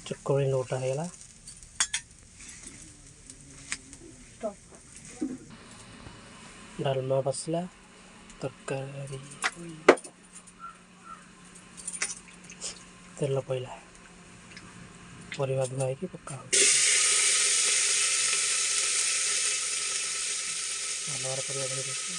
ଚକୁଳି ନୋଟା ହେଇଗଲା। ଡାଲମା ବସିଲା, ତରକାରୀ ତେଲ ପଇଲା, ପରିବା ଧୁଆ ହେଇକି ପକା ହେଉଛି। ଭଲ ଭାବରେ ପରିବା ଧୋଇ ଦେଇଛି।